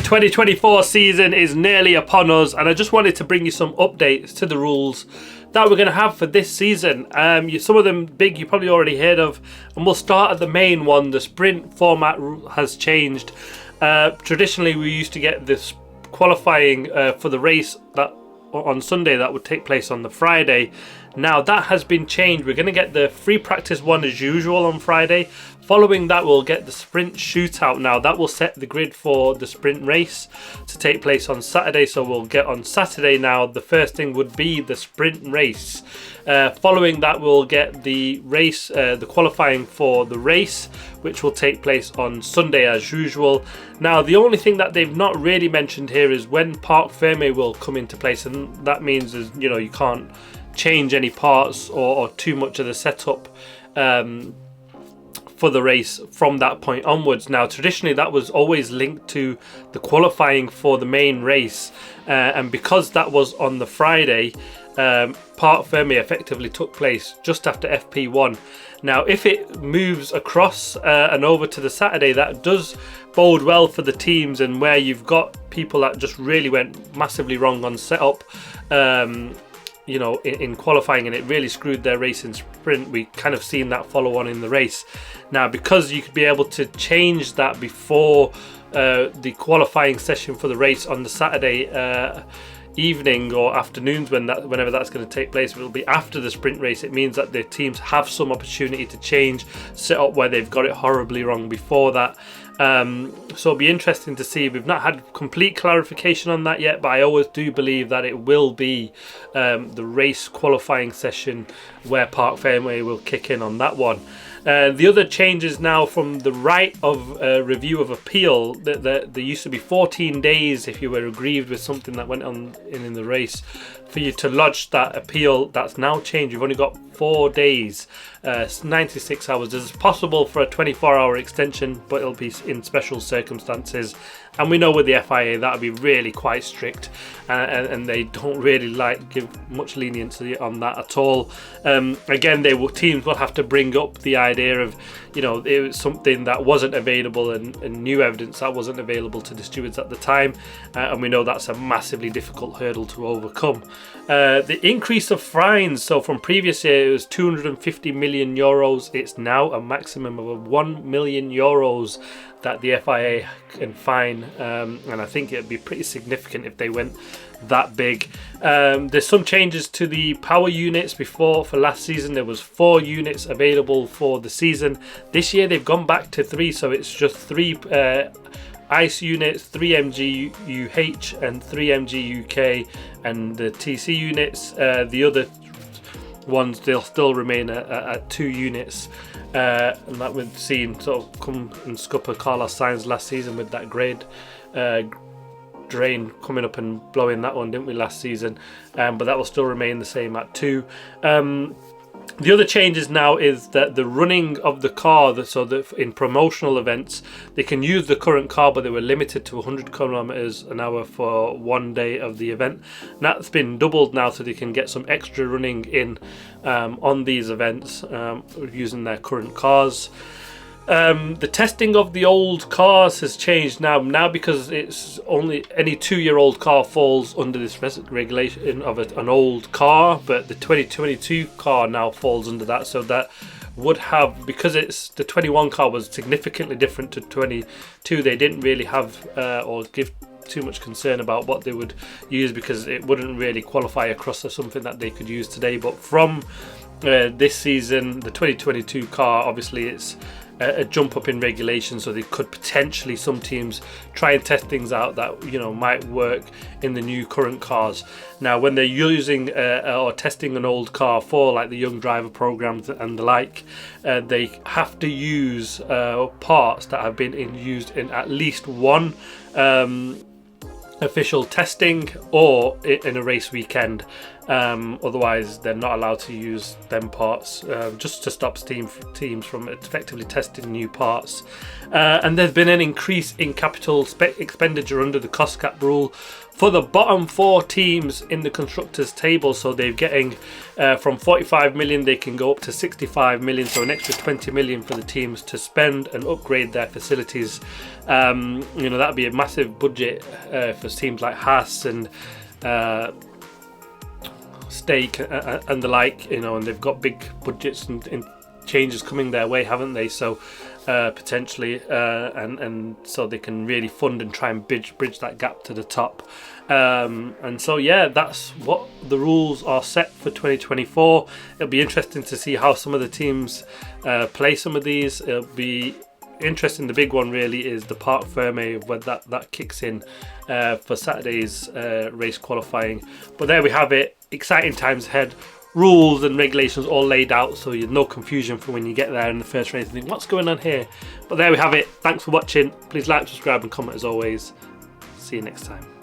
2024 season is nearly upon us, and I just wanted to bring you some updates to the rules that we're going to have for this season. Some of them big you probably already heard of, and we'll start at the main one. The sprint format has changed. Traditionally we used to get this qualifying for the race that on Sunday that would take place on the Friday. Now that has been changed. We're going to get the free practice one as usual on Friday. Following that, we'll get the sprint shootout. Now that will set the grid for the sprint race to take place on Saturday. So we'll get on Saturday now. The first thing would be the sprint race. Following that, we'll get the race, the qualifying for the race, which will take place on Sunday as usual. Now the only thing that they've not really mentioned here is when Parc Fermé will come into place, and that means is, you know, you can't change any parts or too much of the setup for the race from that point onwards. Now traditionally that was always linked to the qualifying for the main race, and because that was on the Friday, Parc Fermé effectively took place just after FP1. Now if it moves across and over to the Saturday, that does bode well for the teams, and where you've got people that just really went massively wrong on setup, you know, in qualifying, and it really screwed their race in sprint. We kind of seen that follow on in the race. Now because you could be able to change that before the qualifying session for the race on the Saturday evening or afternoons, whenever that's going to take place, it will be after the sprint race. It means that the teams have some opportunity to change setup where they've got it horribly wrong before that. So it'll be interesting to see. We've not had complete clarification on that yet, but I always do believe that it will be the race qualifying session where Parc Fermé will kick in on that one. The other changes now from the right of review of appeal, that there used to be 14 days if you were aggrieved with something that went on in the race for you to lodge that appeal. That's now changed. You've only got 4 days, 96 hours. It's possible for a 24-hour extension, but it'll be in special circumstances. And we know with the FIA that'll be really quite strict, and they don't really give much leniency on that at all. Again, teams will have to bring up the idea of, you know, it was something that wasn't available and new evidence that wasn't available to the stewards at the time, and we know that's a massively difficult hurdle to overcome. The increase of fines, so from previous year it was 250 million euros, it's now a maximum of 1 million euros that the FIA can fine, and I think it'd be pretty significant if they went that big. There's some changes to the power units. For last season there was 4 units available for the season. This year they've gone back to 3, so it's just 3 ICE units, 3 MGUH and 3 MGUK, and the TC units, the other ones, they'll still remain at 2 units, and that we've seen sort of come and scupper Carlos Sainz last season with that grade drain coming up and blowing that one, didn't we, last season? But that will still remain the same at 2. The other changes now is that the running of the car, so that in promotional events they can use the current car, but they were limited to 100 kilometers an hour for one day of the event. And that's been doubled now, so they can get some extra running in on these events using their current cars. The testing of the old cars has changed now because it's only any 2-year-old car falls under this regulation of an old car, but the 2022 car now falls under that. So that would have, because it's the 21 car was significantly different to 22, they didn't really have or give too much concern about what they would use, because it wouldn't really qualify across as something that they could use today. But from this season, the 2022 car, obviously it's a jump up in regulation, so they could potentially, some teams try and test things out that, you know, might work in the new current cars. Now when they're using or testing an old car for like the young driver programs and the like, they have to use parts that have been used in at least one official testing or in a race weekend. Otherwise, they're not allowed to use them parts, just to stop teams from effectively testing new parts. And there's been an increase in capital expenditure under the cost cap rule for the bottom 4 teams in the constructors table. So they're getting from 45 million, they can go up to 65 million, so an extra 20 million for the teams to spend and upgrade their facilities. You know, that'd be a massive budget for teams like Haas and Stake and the like, you know, and they've got big budgets and changes coming their way, haven't they? So potentially, and so they can really fund and try and bridge that gap to the top. And so yeah, that's what the rules are set for 2024. It'll be interesting to see how some of the teams play some of these. It'll be interesting. The big one really is the Parc Ferme, when that kicks in for Saturday's race qualifying. But there we have it. Exciting times ahead. Rules and regulations all laid out, so you've no confusion for when you get there in the first race and think, what's going on here? But there we have it. Thanks for watching. Please like, subscribe and comment as always. See you next time.